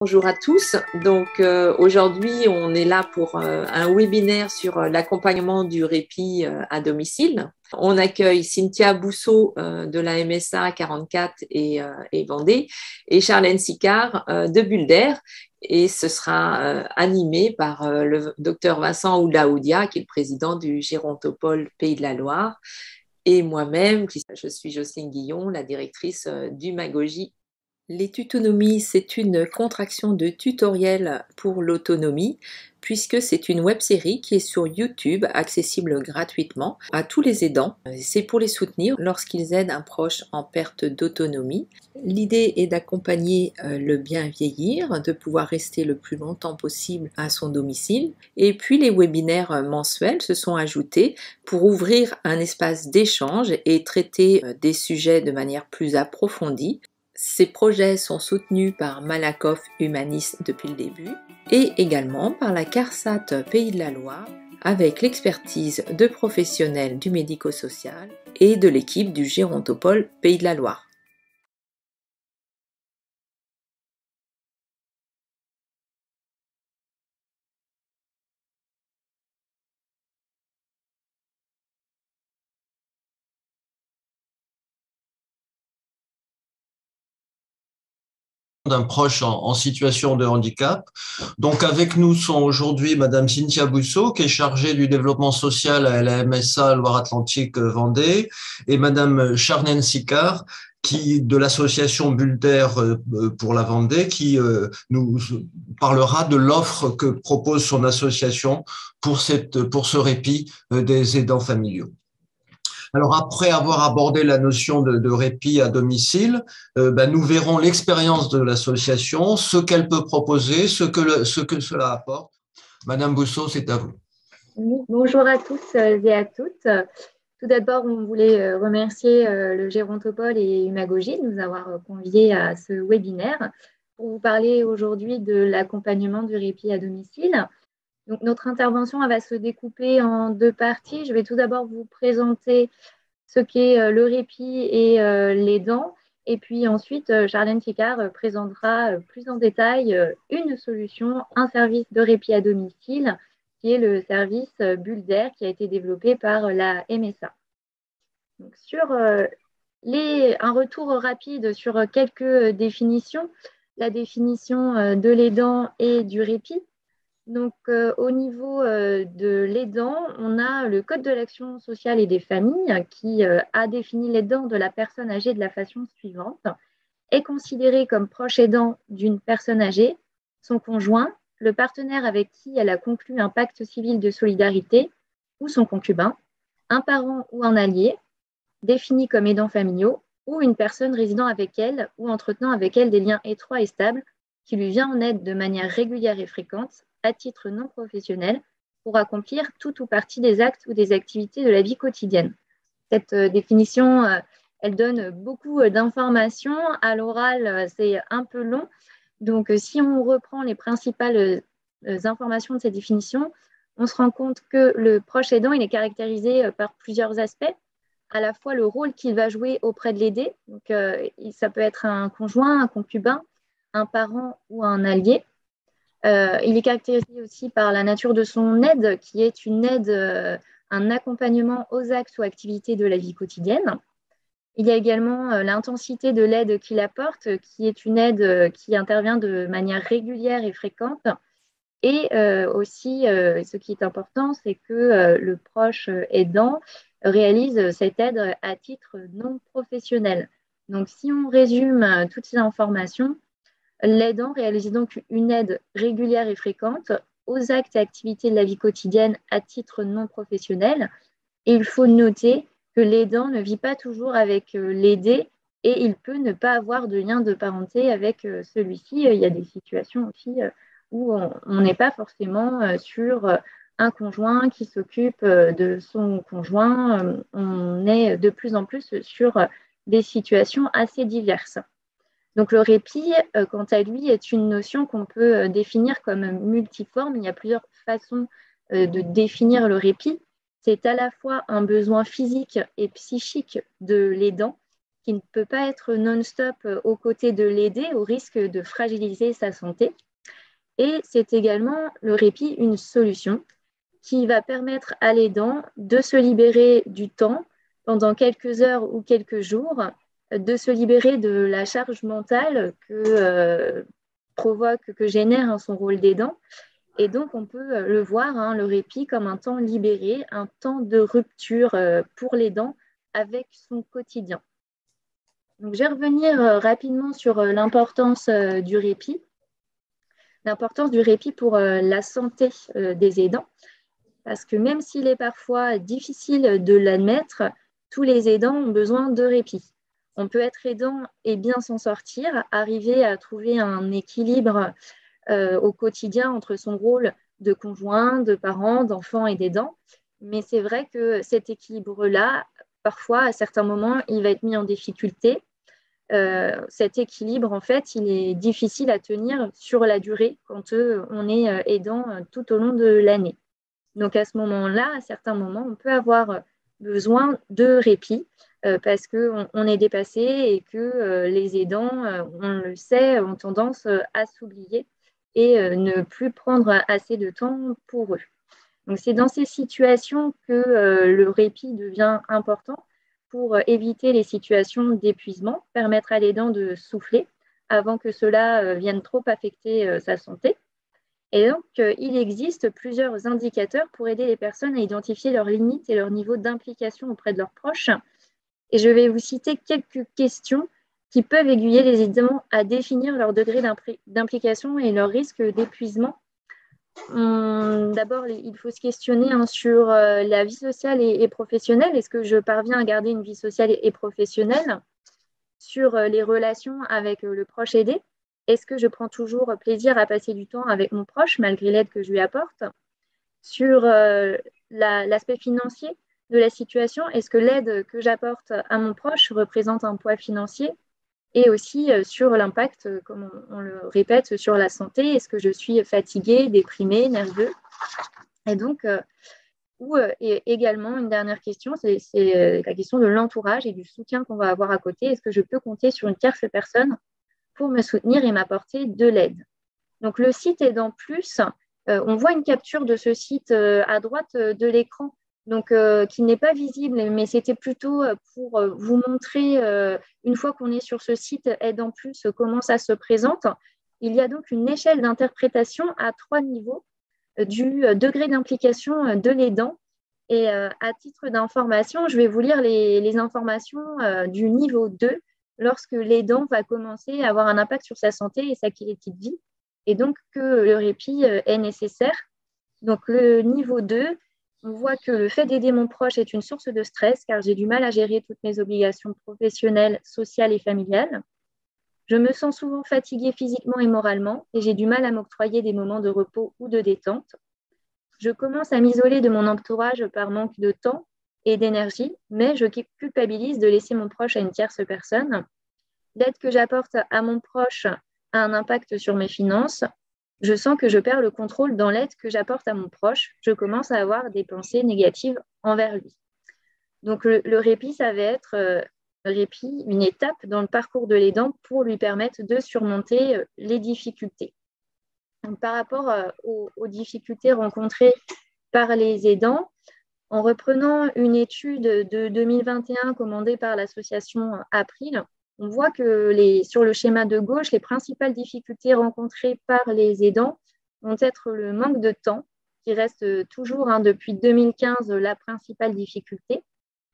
Bonjour à tous. Aujourd'hui, on est là pour un webinaire sur l'accompagnement du répit à domicile. On accueille Cynthia Bousseau de la MSA 44 et Vendée et Charlène Sicard de Bulder. Et ce sera animé par le docteur Vincent Oudlaoudia, qui est le président du Gérontopole Pays de la Loire, et moi-même, je suis Jocelyne Guillon, la directrice du Magogie. Les tutonomies, c'est une contraction de tutoriel pour l'autonomie, puisque c'est une web-série qui est sur YouTube, accessible gratuitement à tous les aidants. C'est pour les soutenir lorsqu'ils aident un proche en perte d'autonomie. L'idée est d'accompagner le bien vieillir, de pouvoir rester le plus longtemps possible à son domicile. Et puis les webinaires mensuels se sont ajoutés pour ouvrir un espace d'échange et traiter des sujets de manière plus approfondie. Ces projets sont soutenus par Malakoff Humanis depuis le début et également par la CARSAT Pays de la Loire avec l'expertise de professionnels du médico-social et de l'équipe du Gérontopole Pays de la Loire. D'un proche en situation de handicap. Donc avec nous sont aujourd'hui Madame Cynthia Bousseau, qui est chargée du développement social à la MSA Loire-Atlantique Vendée, et Madame Charlène Sicard, qui de l'association Bulder pour la Vendée, qui nous parlera de l'offre que propose son association pour ce répit des aidants familiaux. Alors après avoir abordé la notion de répit à domicile, nous verrons l'expérience de l'association, ce qu'elle peut proposer, ce que cela apporte. Madame Bousseau, c'est à vous. Bonjour à tous et à toutes. Tout d'abord, on voulait remercier le Gérontopole et Humagogie de nous avoir conviés à ce webinaire pour vous parler aujourd'hui de l'accompagnement du répit à domicile. Donc, notre intervention va se découper en deux parties. Je vais tout d'abord vous présenter ce qu'est le répit et l'aidant. Et puis ensuite, Charlène Sicard présentera plus en détail une solution, un service de répit à domicile, qui est le service Bulder qui a été développé par la MSA. Donc, un retour rapide sur quelques définitions. La définition de l'aidant et du répit. Donc, au niveau de l'aidant, on a le Code de l'action sociale et des familles qui a défini l'aidant de la personne âgée de la façon suivante. Est considéré comme proche aidant d'une personne âgée, son conjoint, le partenaire avec qui elle a conclu un pacte civil de solidarité ou son concubin, un parent ou un allié, défini comme aidants familiaux, ou une personne résidant avec elle ou entretenant avec elle des liens étroits et stables qui lui vient en aide de manière régulière et fréquente à titre non professionnel pour accomplir tout ou partie des actes ou des activités de la vie quotidienne. Cette définition, elle donne beaucoup d'informations. À l'oral, c'est un peu long. Donc, si on reprend les principales informations de cette définition, on se rend compte que le proche aidant, il est caractérisé par plusieurs aspects. À la fois le rôle qu'il va jouer auprès de l'aidé. Donc, ça peut être un conjoint, un concubin, un parent ou un allié. Il est caractérisé aussi par la nature de son aide, qui est une aide, un accompagnement aux actes ou activités de la vie quotidienne. Il y a également l'intensité de l'aide qu'il apporte, qui est une aide qui intervient de manière régulière et fréquente. Et aussi, ce qui est important, c'est que le proche aidant réalise cette aide à titre non professionnel. Donc, si on résume toutes ces informations, l'aidant réalise donc une aide régulière et fréquente aux actes et activités de la vie quotidienne à titre non professionnel. Et il faut noter que l'aidant ne vit pas toujours avec l'aidé et il peut ne pas avoir de lien de parenté avec celui-ci. Il y a des situations aussi où on n'est pas forcément sur un conjoint qui s'occupe de son conjoint. On est de plus en plus sur des situations assez diverses. Donc le répit, quant à lui, est une notion qu'on peut définir comme multiforme. Il y a plusieurs façons de définir le répit. C'est à la fois un besoin physique et psychique de l'aidant qui ne peut pas être non-stop aux côtés de l'aider au risque de fragiliser sa santé. Et c'est également le répit une solution qui va permettre à l'aidant de se libérer du temps pendant quelques heures ou quelques jours, de se libérer de la charge mentale que génère son rôle d'aidant. Et donc, on peut le voir, le répit, comme un temps libéré, un temps de rupture pour l'aidant avec son quotidien. Donc, je vais revenir rapidement sur l'importance du répit. L'importance du répit pour la santé des aidants. Parce que même s'il est parfois difficile de l'admettre, tous les aidants ont besoin de répit. On peut être aidant et bien s'en sortir, arriver à trouver un équilibre au quotidien entre son rôle de conjoint, de parent, d'enfant et d'aidant. Mais c'est vrai que cet équilibre-là, parfois, à certains moments, il va être mis en difficulté. Cet équilibre, en fait, il est difficile à tenir sur la durée quand on est aidant tout au long de l'année. Donc, à ce moment-là, à certains moments, on peut avoir besoin de répit parce qu'on est dépassé et que les aidants, on le sait, ont tendance à s'oublier et ne plus prendre assez de temps pour eux. Donc, c'est dans ces situations que le répit devient important pour éviter les situations d'épuisement, permettre à l'aidant de souffler avant que cela vienne trop affecter sa santé. Et donc, il existe plusieurs indicateurs pour aider les personnes à identifier leurs limites et leur niveau d'implication auprès de leurs proches. Et je vais vous citer quelques questions qui peuvent aiguiller les aidants à définir leur degré d'implication et leur risque d'épuisement. D'abord, il faut se questionner sur la vie sociale et professionnelle. Est-ce que je parviens à garder une vie sociale et professionnelle? Sur les relations avec le proche aidé. Est-ce que je prends toujours plaisir à passer du temps avec mon proche malgré l'aide que je lui apporte? Sur l'aspect financier de la situation, est-ce que l'aide que j'apporte à mon proche représente un poids financier? Et aussi sur l'impact, comme on le répète, sur la santé. Est-ce que je suis fatiguée, déprimée, nerveux? Et donc, et également, une dernière question, c'est la question de l'entourage et du soutien qu'on va avoir à côté. Est-ce que je peux compter sur une tierce personne pour me soutenir et m'apporter de l'aide? Donc, le site Aidant Plus, on voit une capture de ce site à droite de l'écran, donc qui n'est pas visible, mais c'était plutôt pour vous montrer, une fois qu'on est sur ce site Aidant Plus, comment ça se présente. Il y a donc une échelle d'interprétation à 3 niveaux du degré d'implication de l'aidant. Et à titre d'information, je vais vous lire les informations du niveau 2 lorsque l'aidant va commencer à avoir un impact sur sa santé et sa qualité de vie, et donc que le répit est nécessaire. Donc le niveau 2, on voit que le fait d'aider mon proche est une source de stress car j'ai du mal à gérer toutes mes obligations professionnelles, sociales et familiales. Je me sens souvent fatiguée physiquement et moralement et j'ai du mal à m'octroyer des moments de repos ou de détente. Je commence à m'isoler de mon entourage par manque de temps et d'énergie, mais je culpabilise de laisser mon proche à une tierce personne. L'aide que j'apporte à mon proche a un impact sur mes finances. Je sens que je perds le contrôle dans l'aide que j'apporte à mon proche. Je commence à avoir des pensées négatives envers lui. Donc le répit, ça va être une étape dans le parcours de l'aidant pour lui permettre de surmonter les difficultés. Donc, par rapport aux difficultés rencontrées par les aidants, en reprenant une étude de 2021 commandée par l'association April, on voit que sur le schéma de gauche, les principales difficultés rencontrées par les aidants vont être le manque de temps, qui reste toujours depuis 2015 la principale difficulté,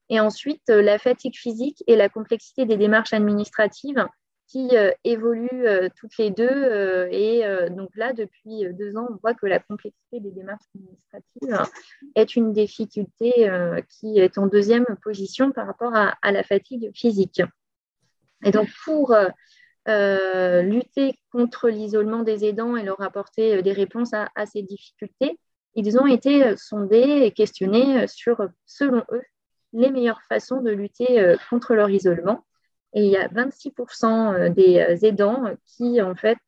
et ensuite la fatigue physique et la complexité des démarches administratives qui évoluent toutes les deux. Et donc là, depuis 2 ans, on voit que la complexité des démarches administratives est une difficulté qui est en deuxième position par rapport à la fatigue physique. Et donc, pour lutter contre l'isolement des aidants et leur apporter des réponses à ces difficultés, ils ont été sondés et questionnés sur, selon eux, les meilleures façons de lutter contre leur isolement. Et il y a 26% des aidants qui, en fait,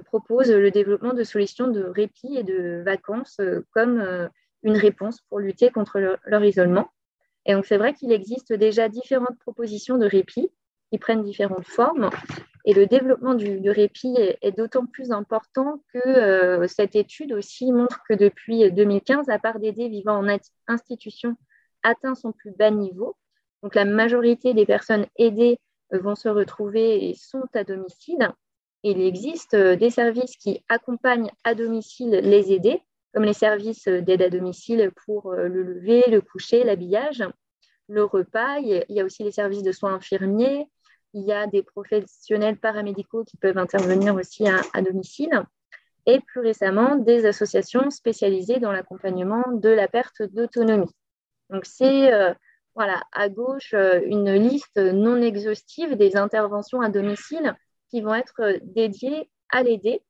proposent le développement de solutions de répit et de vacances comme une réponse pour lutter contre leur isolement. Et donc, c'est vrai qu'il existe déjà différentes propositions de répit qui prennent différentes formes. Et le développement du répit est d'autant plus important que cette étude aussi montre que depuis 2015, la part d'aidés vivant en institution atteint son plus bas niveau. Donc, la majorité des personnes aidées vont se retrouver et sont à domicile. Et il existe des services qui accompagnent à domicile les aidés, comme les services d'aide à domicile pour le lever, le coucher, l'habillage, le repas. Il y a aussi les services de soins infirmiers. Il y a des professionnels paramédicaux qui peuvent intervenir aussi à domicile. Et plus récemment, des associations spécialisées dans l'accompagnement de la perte d'autonomie. Donc, c'est voilà, à gauche une liste non exhaustive des interventions à domicile qui vont être dédiées à l'aidé.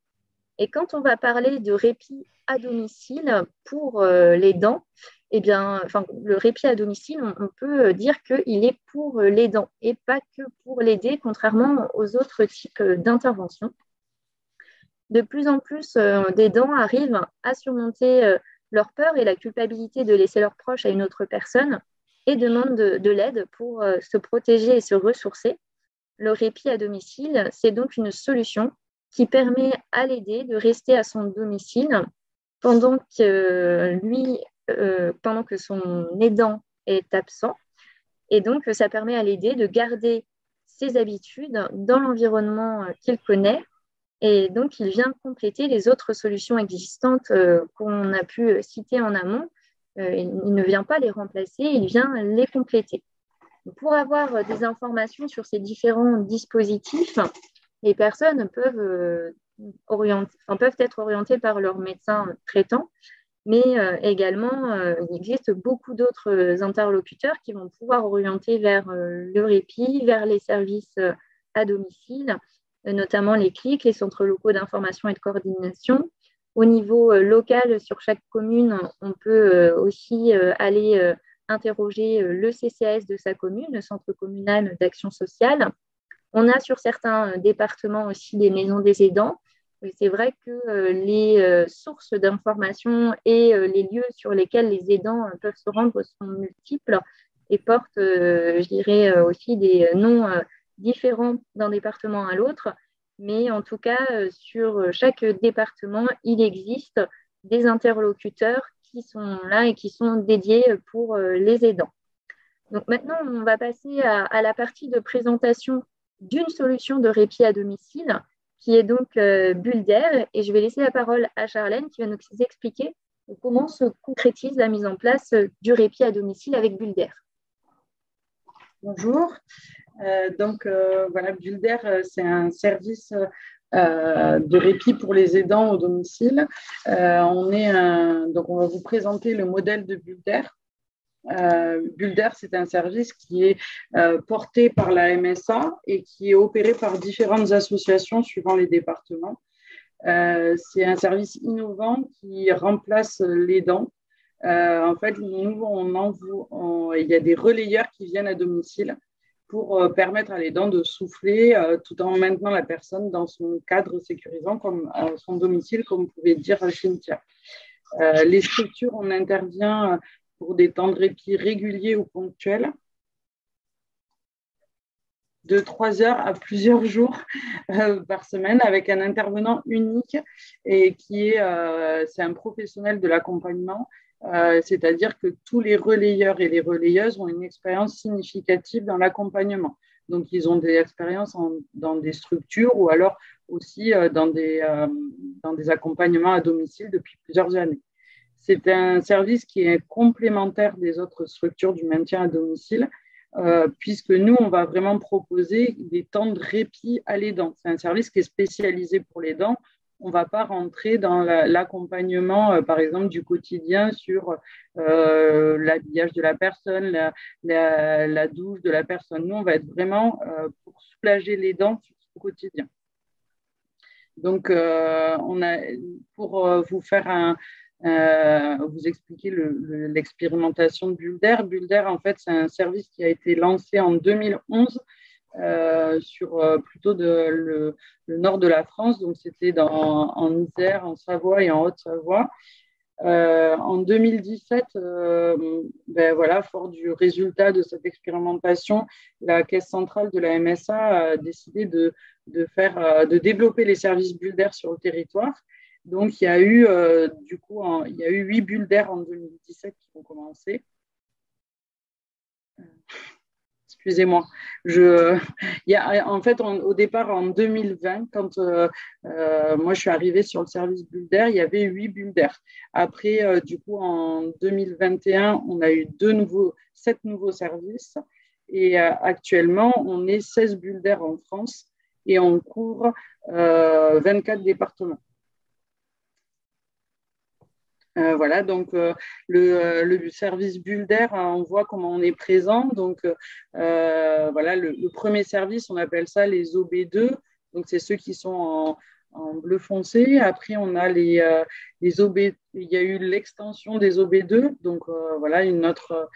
Et quand on va parler de répit à domicile pour l'aidant, eh bien, le répit à domicile, on peut dire qu'il est pour l'aidant et pas que pour l'aider, contrairement aux autres types d'interventions. De plus en plus d'aidants arrivent à surmonter leur peur et la culpabilité de laisser leurs proches à une autre personne et demandent de l'aide pour se protéger et se ressourcer. Le répit à domicile, c'est donc une solution qui permet à l'aidé de rester à son domicile pendant que son aidant est absent. Et donc, ça permet à l'aidé de garder ses habitudes dans l'environnement qu'il connaît. Et donc, il vient compléter les autres solutions existantes qu'on a pu citer en amont. Il ne vient pas les remplacer, il vient les compléter. Pour avoir des informations sur ces différents dispositifs, les personnes peuvent être orientées par leur médecin traitant, mais également, il existe beaucoup d'autres interlocuteurs qui vont pouvoir orienter vers le répit, vers les services à domicile, notamment les CLIC, les centres locaux d'information et de coordination. Au niveau local, sur chaque commune, on peut aussi aller interroger le CCAS de sa commune, le Centre communal d'action sociale. On a sur certains départements aussi des maisons des aidants. C'est vrai que les sources d'information et les lieux sur lesquels les aidants peuvent se rendre sont multiples et portent, je dirais, aussi des noms différents d'un département à l'autre. Mais en tout cas, sur chaque département, il existe des interlocuteurs qui sont là et qui sont dédiés pour les aidants. Donc maintenant, on va passer à la partie de présentation d'une solution de répit à domicile qui est donc Bulder. Et je vais laisser la parole à Charlène qui va nous expliquer comment se concrétise la mise en place du répit à domicile avec Bulder. Bonjour. Voilà, Bulder, c'est un service de répit pour les aidants au domicile. Donc, on va vous présenter le modèle de Bulder. Bulder, c'est un service qui est porté par la MSA et qui est opéré par différentes associations suivant les départements. C'est un service innovant qui remplace l'aidant. En fait, nous, il y a des relayeurs qui viennent à domicile pour permettre à l'aidant de souffler tout en maintenant la personne dans son cadre sécurisant, comme son domicile, comme pouvait dire Cynthia. Les structures, on intervient pour des temps de répit réguliers ou ponctuels, de 3 heures à plusieurs jours par semaine, avec un intervenant unique et c'est un professionnel de l'accompagnement, c'est-à-dire que tous les relayeurs et les relayeuses ont une expérience significative dans l'accompagnement. Donc, ils ont des expériences dans des structures ou alors aussi dans des accompagnements à domicile depuis plusieurs années. C'est un service qui est complémentaire des autres structures du maintien à domicile, puisque nous, on va vraiment proposer des temps de répit à l'aidant. C'est un service qui est spécialisé pour l'aidant. On ne va pas rentrer dans l'accompagnement, par exemple, du quotidien sur l'habillage de la personne, la douche de la personne. Nous, on va être vraiment pour soulager l'aidant sur son quotidien. Donc, pour vous faire vous expliquer l'expérimentation de Bulder. Bulder, en fait, c'est un service qui a été lancé en 2011 sur plutôt le nord de la France. Donc, c'était en Isère, en Savoie et en Haute-Savoie. En 2017, voilà, fort du résultat de cette expérimentation, la Caisse centrale de la MSA a décidé de développer les services bulles d'air sur le territoire. Donc, il y a eu, il y a eu 8 bulles d'air en 2017 qui ont commencé. Excusez-moi. En fait, au départ, en 2020, quand moi je suis arrivée sur le service bulles d'air, il y avait 8 bulles d'air. Après, en 2021, on a eu 7 nouveaux services. Et actuellement, on est 16 bulles d'air en France et on couvre 24 départements. Voilà, donc le service bulles d'air, on voit comment on est présent. Donc, voilà, le premier service, on appelle ça les OB2. Donc, c'est ceux qui sont en bleu foncé. Après, on a les OB. Il y a eu l'extension des OB2. Donc, voilà, une autre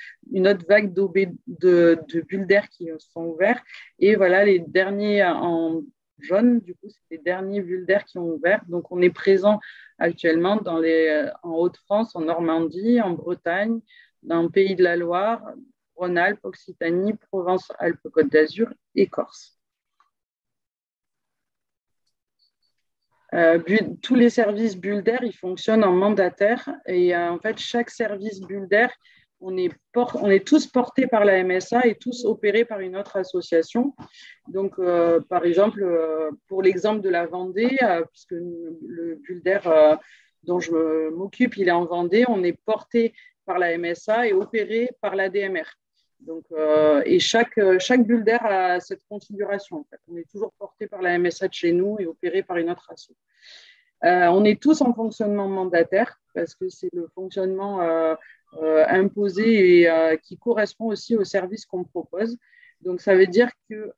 vague de bulles d'air qui sont ouverts. Et voilà, les derniers en jaune, du coup, c'est les derniers bulles d'air qui ont ouvert. Donc, on est présent actuellement en Hauts-de-France, en Normandie, en Bretagne, dans le Pays de la Loire, Rhône-Alpes, Occitanie, Provence, Alpes-Côte d'Azur et Corse. Tous les services bulles d'air, ils fonctionnent en mandataire. Et en fait, chaque service bulles d'air, on est tous portés par la MSA et tous opérés par une autre association. Donc, par exemple, pour l'exemple de la Vendée, puisque le bulles d'air dont je m'occupe, il est en Vendée, on est porté par la MSA et opéré par l'ADMR. Donc, et chaque bulles d'air a cette configuration. En fait. On est toujours porté par la MSA de chez nous et opéré par une autre asso. On est tous en fonctionnement mandataire parce que c'est le fonctionnement imposé et qui correspond aussi au service qu'on propose. Donc, ça veut dire que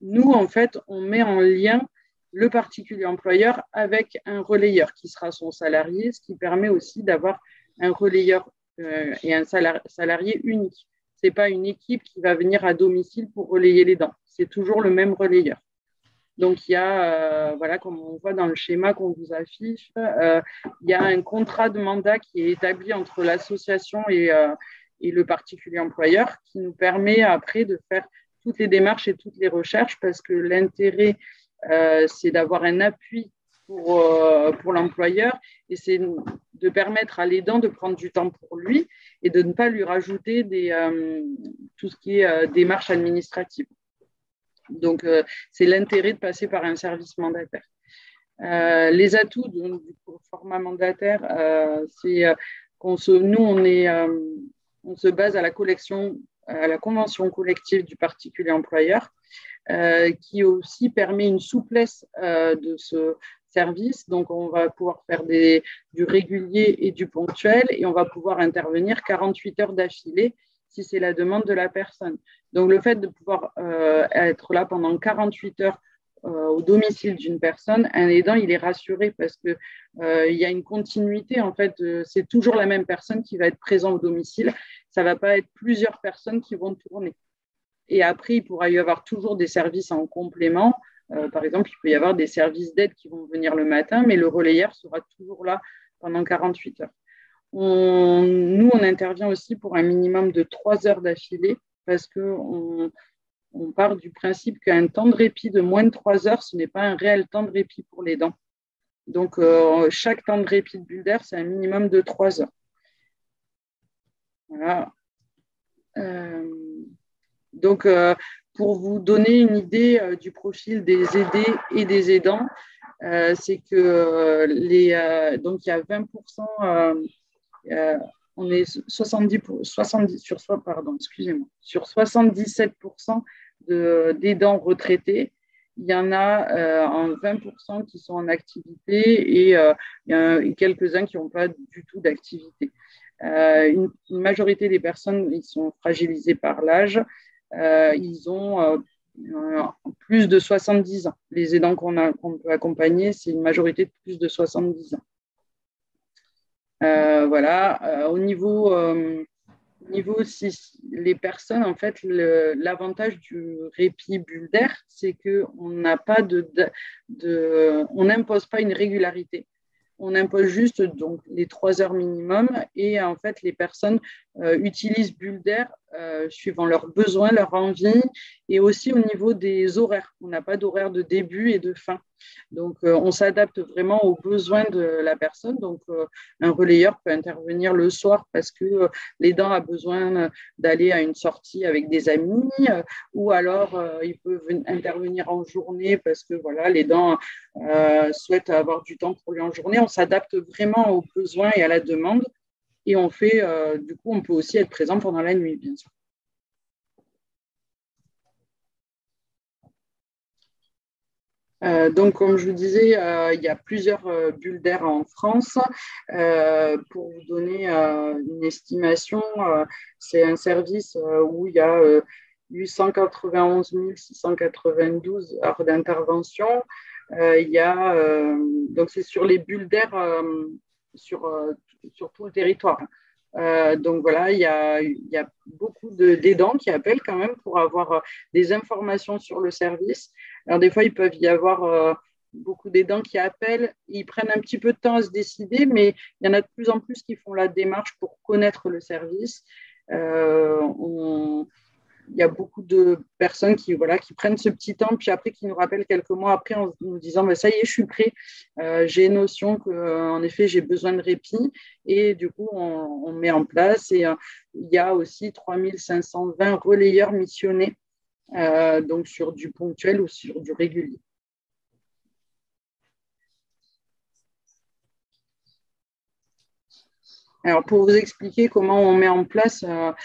nous, en fait, on met en lien le particulier employeur avec un relayeur qui sera son salarié, ce qui permet aussi d'avoir un relayeur et un salarié unique. Ce n'est pas une équipe qui va venir à domicile pour relayer les dents. C'est toujours le même relayeur. Donc, il y a, voilà, comme on voit dans le schéma qu'on vous affiche, il y a un contrat de mandat qui est établi entre l'association et le particulier employeur qui nous permet après de faire toutes les démarches et toutes les recherches parce que l'intérêt, c'est d'avoir un appui pour l'employeur et c'est de permettre à l'aidant de prendre du temps pour lui et de ne pas lui rajouter tout ce qui est démarches administratives. Donc, c'est l'intérêt de passer par un service mandataire. Les atouts du format mandataire, c'est qu'on on se base à la convention collective du particulier employeur, qui aussi permet une souplesse de ce service. Donc, on va pouvoir faire du régulier et du ponctuel et on va pouvoir intervenir 48 heures d'affilée si c'est la demande de la personne. Donc, le fait de pouvoir être là pendant 48 heures au domicile d'une personne, un aidant, il est rassuré parce qu'il y a une continuité. En fait, c'est toujours la même personne qui va être présente au domicile. Ça ne va pas être plusieurs personnes qui vont tourner. Et après, il pourra y avoir toujours des services en complément. Par exemple, il peut y avoir des services d'aide qui vont venir le matin, mais le relayeur sera toujours là pendant 48 heures. Nous, on intervient aussi pour un minimum de 3 heures d'affilée parce qu'on part du principe qu'un temps de répit de moins de 3 heures, ce n'est pas un réel temps de répit pour les dents. Donc, chaque temps de répit de bulles d'air, c'est un minimum de 3 heures. Voilà. Donc, pour vous donner une idée du profil des aidés et des aidants, c'est que donc il y a 20%, on est sur 77% d'aidants retraités. Il y en a en 20% qui sont en activité et il y a quelques-uns qui n'ont pas du tout d'activité. Une majorité des personnes, ils sont fragilisés par l'âge. Ils ont plus de 70 ans. Les aidants qu'on peut accompagner, c'est une majorité de plus de 70 ans. Voilà. Au niveau les personnes, en fait, l'avantage du répit bulles d'air, c'est qu'on n'a pas on n'impose pas une régularité. on impose juste donc, les 3 heures minimum et en fait, les personnes utilisent Bulder suivant leurs besoins, leurs envies et aussi au niveau des horaires. On n'a pas d'horaire de début et de fin. Donc, on s'adapte vraiment aux besoins de la personne. Donc, un relayeur peut intervenir le soir parce que l'aidant a besoin d'aller à une sortie avec des amis ou alors il peut intervenir en journée parce que voilà, l'aidant souhaite avoir du temps pour lui en journée. On s'adapte vraiment aux besoins et à la demande. Et on fait, du coup, on peut aussi être présent pendant la nuit, bien sûr. Donc, comme je vous disais, il y a plusieurs bulles d'air en France. Pour vous donner une estimation, c'est un service où il y a 891 692 heures d'intervention. Donc, c'est sur les bulles d'air sur tout le territoire. Donc voilà, il y a beaucoup d'aidants qui appellent quand même pour avoir des informations sur le service. Alors des fois, il peut y avoir beaucoup d'aidants qui appellent, ils prennent un petit peu de temps à se décider, mais il y en a de plus en plus qui font la démarche pour connaître le service. Il y a beaucoup de personnes qui prennent ce petit temps, puis après qui nous rappellent quelques mois après en nous disant ça y est, je suis prêt, j'ai notion qu'en effet j'ai besoin de répit et du coup on met en place et il y a aussi 3520 relayeurs missionnés donc sur du ponctuel ou sur du régulier. Alors, pour vous expliquer comment on met en place un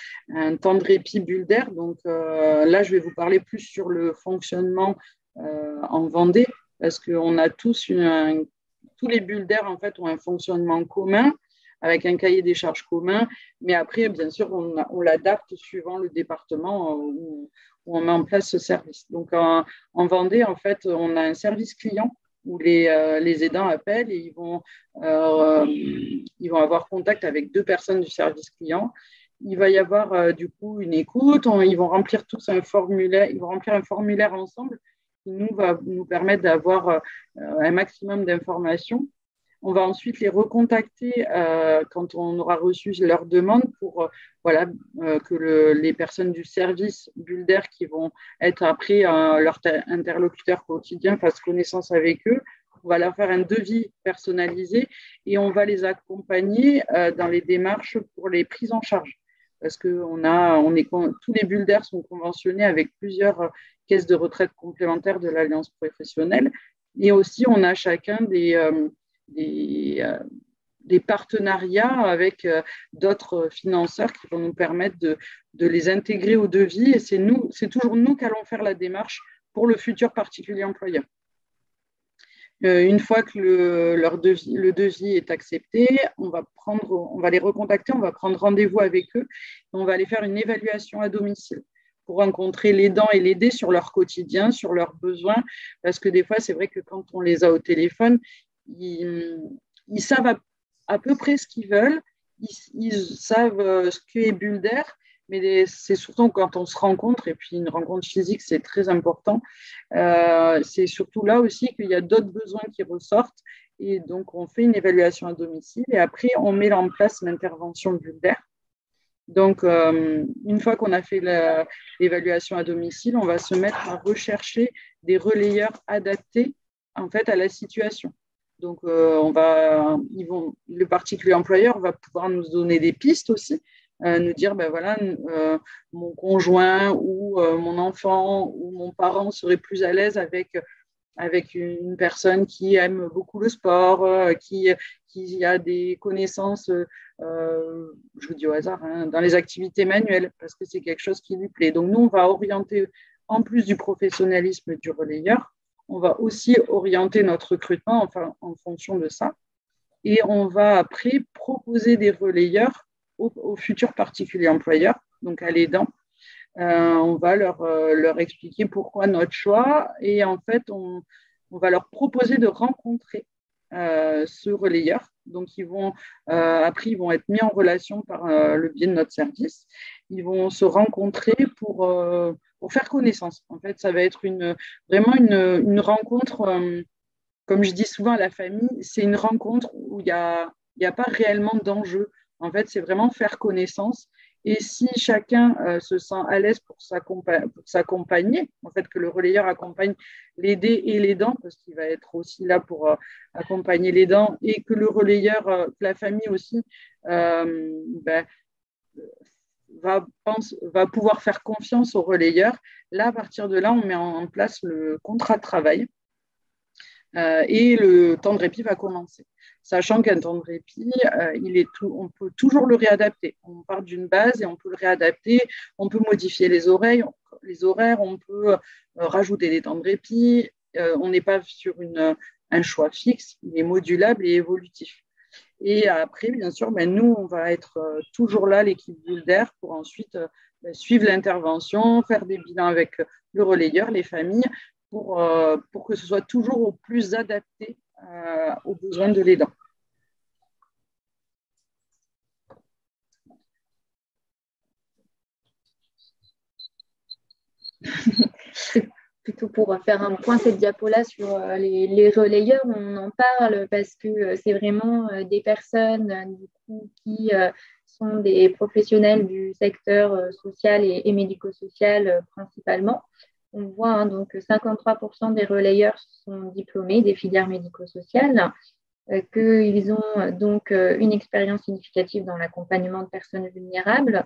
temps de répit Bulder, donc là, je vais vous parler plus sur le fonctionnement en Vendée, parce qu'on a tous les Bulder, en fait, ont un fonctionnement commun, avec un cahier des charges commun, mais après, bien sûr, on l'adapte suivant le département où on met en place ce service. Donc, en Vendée, en fait, on a un service client où les aidants appellent et ils vont avoir contact avec 2 personnes du service client. Il va y avoir du coup une écoute, ils vont remplir tous un formulaire, ils vont remplir un formulaire ensemble qui va nous permettre d'avoir un maximum d'informations. On va ensuite les recontacter quand on aura reçu leur demande pour que les personnes du service Bulder qui vont être après leur interlocuteur quotidien fassent connaissance avec eux. On va leur faire un devis personnalisé et on va les accompagner dans les démarches pour les prises en charge. Parce que tous les Bulder sont conventionnés avec plusieurs caisses de retraite complémentaires de l'Alliance professionnelle. Et aussi, on a chacun des partenariats avec d'autres financeurs qui vont nous permettre de les intégrer au devis. Et c'est toujours nous qui allons faire la démarche pour le futur particulier employeur. Une fois que le devis est accepté, on va les recontacter, on va prendre rendez-vous avec eux et on va aller faire une évaluation à domicile pour rencontrer l'aidant et l'aider sur leur quotidien, sur leurs besoins, parce que des fois, c'est vrai que quand on les a au téléphone, ils savent à peu près ce qu'ils veulent, ils savent ce qu'est Bulder, mais c'est surtout quand on se rencontre, et puis une rencontre physique, c'est très important. C'est surtout là aussi qu'il y a d'autres besoins qui ressortent, et donc on fait une évaluation à domicile, et après on met en place l'intervention Bulder. Donc, une fois qu'on a fait l'évaluation à domicile, on va se mettre à rechercher des relayeurs adaptés en fait, à la situation. Donc, le particulier employeur va pouvoir nous donner des pistes aussi, nous dire, mon conjoint ou mon enfant ou mon parent serait plus à l'aise avec une personne qui aime beaucoup le sport, qui a des connaissances, je vous dis au hasard, dans les activités manuelles, parce que c'est quelque chose qui lui plaît. Donc, nous, on va orienter, en plus du professionnalisme du relayeur, on va aussi orienter notre recrutement en fonction de ça. Et on va après proposer des relayeurs aux futurs particuliers employeurs, donc à l'aidant. On va leur expliquer pourquoi notre choix et en fait, on va leur proposer de rencontrer ce relayeur. Donc, après, ils vont être mis en relation par le biais de notre service. Ils vont se rencontrer pour faire connaissance. En fait, ça va être vraiment une rencontre comme je dis souvent à la famille, c'est une rencontre où il y a pas réellement d'enjeu. En fait, c'est vraiment faire connaissance. Et si chacun se sent à l'aise pour s'accompagner, en fait, que le relayeur accompagne l'aidé et l'aidant, parce qu'il va être aussi là pour accompagner l'aidant, et que le relayeur, que la famille aussi, ben, va pouvoir faire confiance au relayeur. Là, à partir de là, on met en place le contrat de travail et le temps de répit va commencer. Sachant qu'un temps de répit, on peut toujours le réadapter. On part d'une base et on peut le réadapter. On peut modifier les horaires, on peut rajouter des temps de répit. On n'est pas sur un choix fixe, il est modulable et évolutif. Et après, bien sûr, nous, on va être toujours là, l'équipe Bulder, pour ensuite suivre l'intervention, faire des bilans avec le relayeur, les familles, pour que ce soit toujours au plus adapté aux besoins de l'aidant. Plutôt pour faire un point, cette diapo-là sur les relayeurs, on en parle parce que c'est vraiment des personnes du coup, qui sont des professionnels du secteur social et médico-social principalement. On voit donc 53% des relayeurs sont diplômés des filières médico-sociales, qu'ils ont donc une expérience significative dans l'accompagnement de personnes vulnérables.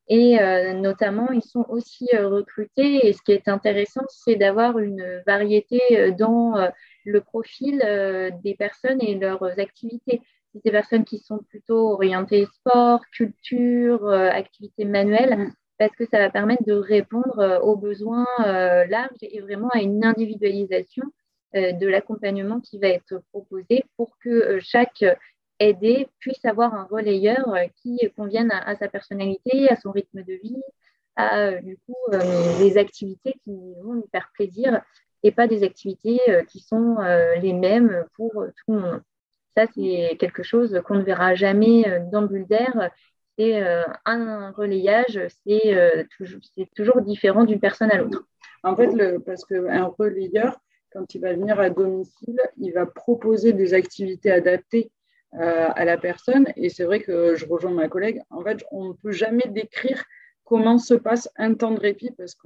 Et notamment, ils sont aussi recrutés. Et ce qui est intéressant, c'est d'avoir une variété dans le profil des personnes et leurs activités. C'est des personnes qui sont plutôt orientées sport, culture, activités manuelles, parce que ça va permettre de répondre aux besoins larges et vraiment à une individualisation de l'accompagnement qui va être proposé pour que chaque aidé puisse avoir un relayeur qui convienne à sa personnalité, à son rythme de vie, à du coup des activités qui vont lui faire plaisir et pas des activités qui sont les mêmes pour tout le monde. Ça, c'est quelque chose qu'on ne verra jamais dans Bulder. C'est un relayage, c'est toujours différent d'une personne à l'autre. En fait, parce qu'un relayeur, quand il va venir à domicile, il va proposer des activités adaptées à la personne. Et c'est vrai que je rejoins ma collègue. En fait, on ne peut jamais décrire comment se passe un temps de répit parce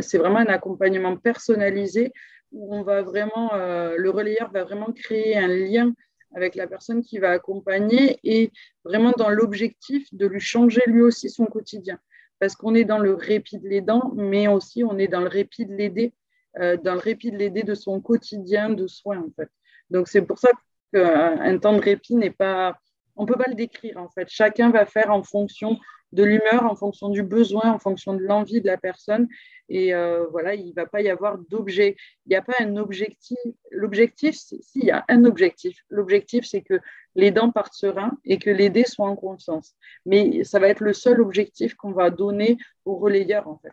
c'est vraiment un accompagnement personnalisé où on va vraiment, le relayeur va vraiment créer un lien avec la personne qui va accompagner et vraiment dans l'objectif de lui changer lui aussi son quotidien. Parce qu'on est dans le répit de l'aidant, mais aussi on est dans le répit de l'aider, de son quotidien de soins en fait. Donc c'est pour ça qu'un temps de répit n'est pas, on ne peut pas le décrire en fait. Chacun va faire en fonction de l'humeur, en fonction du besoin, en fonction de l'envie de la personne. Et voilà, il ne va pas y avoir d'objet. Il n'y a pas un objectif. L'objectif, s'il y a un objectif. L'objectif, c'est que l'aidant parte serein et que l'aidé soit en confiance. Mais ça va être le seul objectif qu'on va donner au relayeur en fait.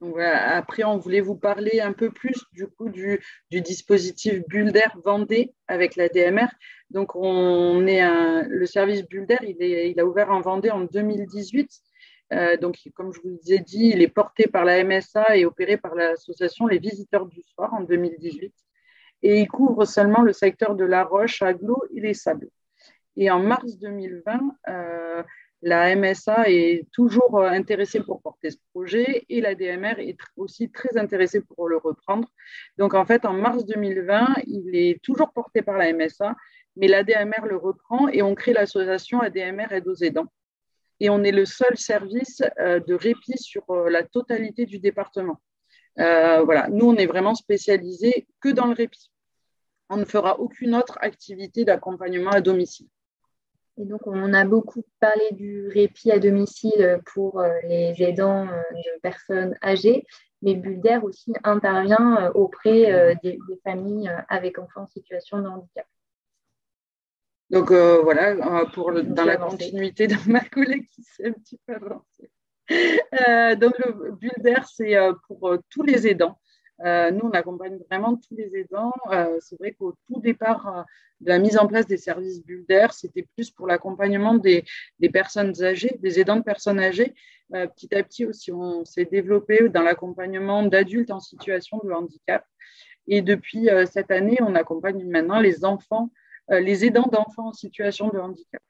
Donc, voilà. Après, on voulait vous parler un peu plus du coup du dispositif Bulder Vendée avec la DMR. Donc, le service Bulder, il a ouvert en Vendée en 2018. Donc, comme je vous ai dit, il est porté par la MSA et opéré par l'association Les Visiteurs du Soir en 2018. Et il couvre seulement le secteur de La Roche, Aglo et les Sables. Et en mars 2020, la MSA est toujours intéressée pour porter ce projet et la DMR est aussi très intéressée pour le reprendre. Donc, en fait, en mars 2020, il est toujours porté par la MSA, mais la DMR le reprend et on crée l'association ADMR Aide aux aidants. Et on est le seul service de répit sur la totalité du département. Voilà, nous, on est vraiment spécialisés que dans le répit. On ne fera aucune autre activité d'accompagnement à domicile. Et donc, on a beaucoup parlé du répit à domicile pour les aidants de personnes âgées, mais Bulder aussi intervient auprès des familles avec enfants en situation de handicap. Donc, voilà, dans la continuité de ma collègue qui s'est un petit peu avancée. Donc, le Bulder, c'est pour tous les aidants. Nous, on accompagne vraiment tous les aidants. C'est vrai qu'au tout départ de la mise en place des services Bulder, c'était plus pour l'accompagnement des personnes âgées, des aidants de personnes âgées. Petit à petit aussi, on s'est développé dans l'accompagnement d'adultes en situation de handicap. Et depuis cette année, on accompagne maintenant les enfants, les aidants d'enfants en situation de handicap.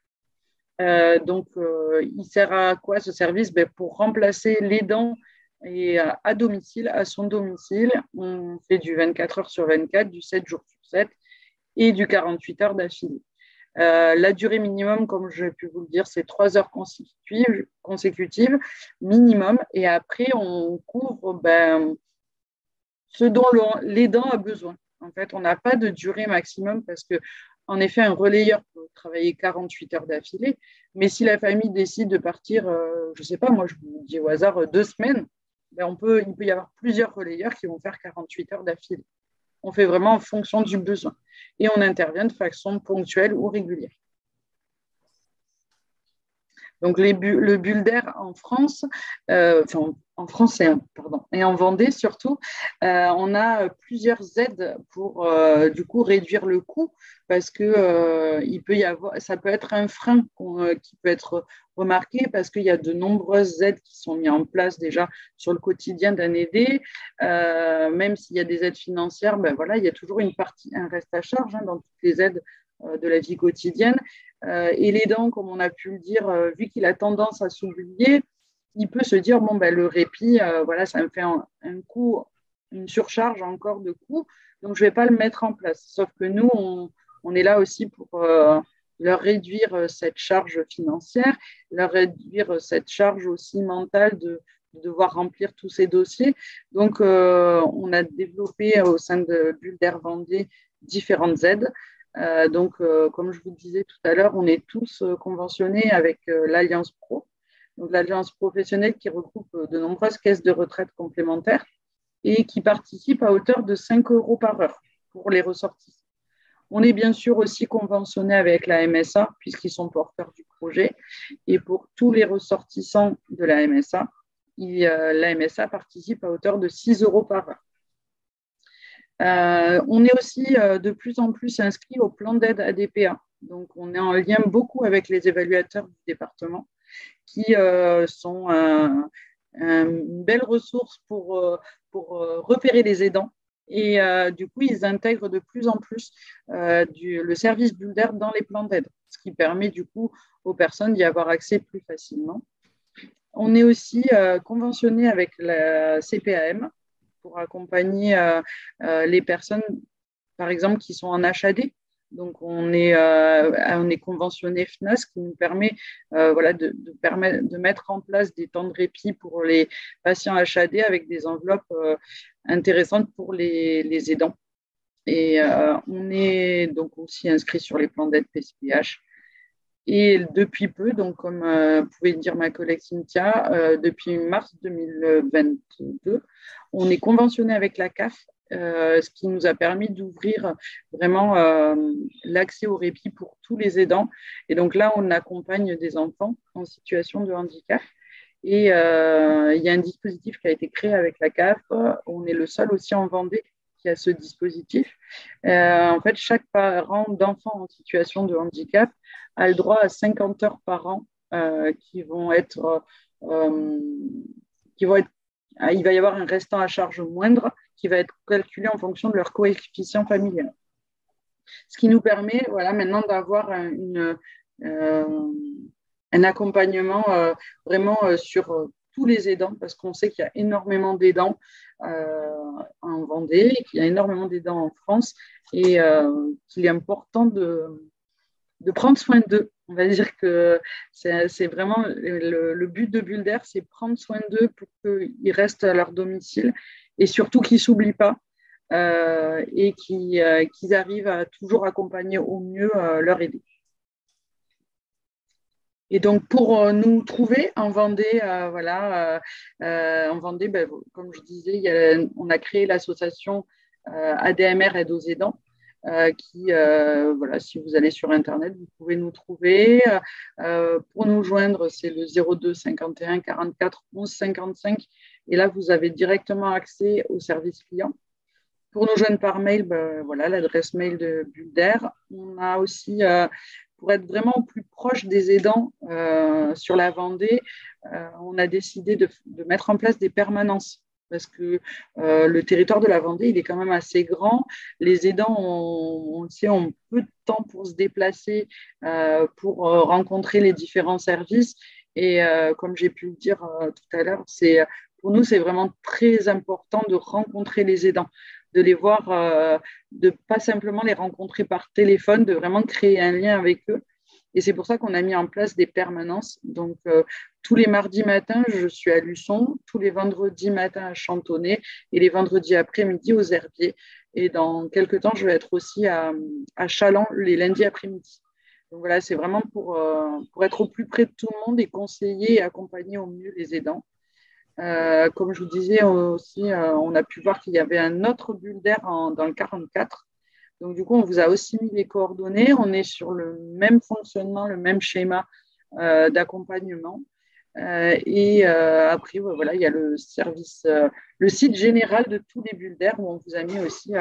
Donc, il sert à quoi ce service? Pour remplacer l'aidant et à domicile, à son domicile. On fait du 24 heures sur 24, du 7 jours sur 7 et du 48 heures d'affilée. La durée minimum, comme j'ai pu vous le dire, c'est 3 heures consécutives minimum. Et après, on couvre ce dont l'aidant a besoin. En fait, on n'a pas de durée maximum parce que, en effet, un relayeur peut travailler 48 heures d'affilée. Mais si la famille décide de partir, je ne sais pas, moi je vous dis au hasard 2 semaines, il peut y avoir plusieurs relayeurs qui vont faire 48 heures d'affilée. On fait vraiment en fonction du besoin. Et on intervient de façon ponctuelle ou régulière. Donc, le Bulder en France, en France et en Vendée surtout, on a plusieurs aides pour du coup réduire le coût parce que ça peut être un frein qui peut être remarqué parce qu'il y a de nombreuses aides qui sont mises en place déjà sur le quotidien d'un aidé. Même s'il y a des aides financières, il y a toujours un reste à charge dans toutes les aides de la vie quotidienne. Et l'aidant, comme on a pu le dire, vu qu'il a tendance à s'oublier, il peut se dire le répit, ça me fait un coût, une surcharge encore de coûts, donc je ne vais pas le mettre en place. Sauf que nous, on est là aussi pour leur réduire cette charge financière, leur réduire cette charge aussi mentale de devoir remplir tous ces dossiers. Donc, on a développé au sein de Bulder Vendée différentes aides. Comme je vous disais tout à l'heure, on est tous conventionnés avec l'Alliance Pro, donc l'Alliance professionnelle qui regroupe de nombreuses caisses de retraite complémentaires et qui participe à hauteur de 5 € par heure pour les ressortissants. On est bien sûr aussi conventionné avec la MSA puisqu'ils sont porteurs du projet et pour tous les ressortissants de la MSA, la MSA participe à hauteur de 6 € par heure. On est aussi de plus en plus inscrit au plan d'aide ADPA. Donc, on est en lien beaucoup avec les évaluateurs du département qui sont une belle ressource pour repérer les aidants. Et du coup, ils intègrent de plus en plus le service Bulder dans les plans d'aide, ce qui permet du coup aux personnes d'y avoir accès plus facilement. On est aussi conventionné avec la CPAM, pour accompagner les personnes, par exemple, qui sont en HAD. Donc, on est conventionné FNAS qui nous permet de mettre en place des temps de répit pour les patients HAD avec des enveloppes intéressantes pour les aidants. Et on est donc aussi inscrit sur les plans d'aide PCPH. Et depuis peu, donc comme pouvait dire ma collègue Cynthia, depuis mars 2022, on est conventionné avec la CAF, ce qui nous a permis d'ouvrir vraiment l'accès au répit pour tous les aidants. Et donc là, on accompagne des enfants en situation de handicap. Et il y a un dispositif qui a été créé avec la CAF. On est le seul aussi en Vendée qui a ce dispositif. En fait, chaque parent d'enfant en situation de handicap a le droit à 50 heures par an il va y avoir un restant à charge moindre qui va être calculé en fonction de leur coefficient familial. Ce qui nous permet maintenant d'avoir un accompagnement vraiment sur tous les aidants, parce qu'on sait qu'il y a énormément d'aidants en Vendée, qu'il y a énormément d'aidants en France et qu'il est important de prendre soin d'eux. On va dire que c'est vraiment le but de Bulder, c'est prendre soin d'eux pour qu'ils restent à leur domicile et surtout qu'ils ne s'oublient pas et qu'ils arrivent à toujours accompagner au mieux leur aider. Et donc, pour nous trouver en Vendée, en Vendée, comme je disais, on a créé l'association ADMR Aide aux aidants, si vous allez sur Internet, vous pouvez nous trouver. Pour nous joindre, c'est le 02 51 44 11 55 Et là, vous avez directement accès au service client. Pour nous joindre par mail, voilà l'adresse mail de Bulle d'Air. On a aussi, pour être vraiment au plus proche des aidants sur la Vendée, on a décidé de mettre en place des permanences parce que le territoire de la Vendée, il est quand même assez grand. Les aidants ont peu de temps pour se déplacer, pour rencontrer les différents services. Et comme j'ai pu le dire tout à l'heure, pour nous, c'est vraiment très important de rencontrer les aidants, de les voir, de pas simplement les rencontrer par téléphone, de vraiment créer un lien avec eux. Et c'est pour ça qu'on a mis en place des permanences. Donc, tous les mardis matins, je suis à Luçon, tous les vendredis matins à Chantonnay et les vendredis après-midi aux Herbiers. Et dans quelques temps, je vais être aussi à Chaland les lundis après-midi. Donc voilà, c'est vraiment pour être au plus près de tout le monde et conseiller et accompagner au mieux les aidants. Comme je vous disais aussi, on a pu voir qu'il y avait un autre Bulle d'Air dans le 44. Donc, du coup, on vous a aussi mis les coordonnées. On est sur le même fonctionnement, le même schéma d'accompagnement. Après, voilà, il y a le service, le site général de tous les Bulles d'Air où on vous a mis aussi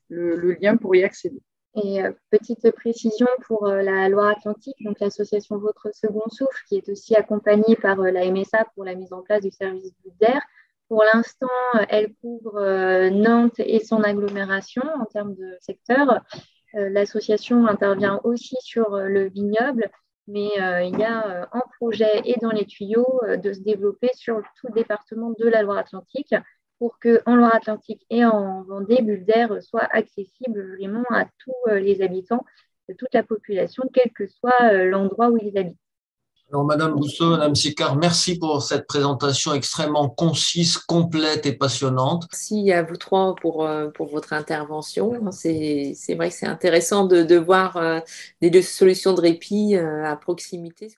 le lien pour y accéder. Et petite précision pour la Loire-Atlantique, donc l'association Votre Second Souffle, qui est aussi accompagnée par la MSA pour la mise en place du service Bulle d'Air. Pour l'instant, elle couvre Nantes et son agglomération en termes de secteur. L'association intervient aussi sur le vignoble, mais il y a un projet et dans les tuyaux de se développer sur tout le département de la Loire-Atlantique pour qu'en Loire-Atlantique et en Vendée, Bulle d'Air soit accessible vraiment à tous les habitants, de toute la population, quel que soit l'endroit où ils habitent. Alors, Madame Bousseau, Madame Sicard, merci pour cette présentation extrêmement concise, complète et passionnante. Merci à vous trois pour votre intervention. C'est vrai que c'est intéressant de voir des solutions de répit à proximité.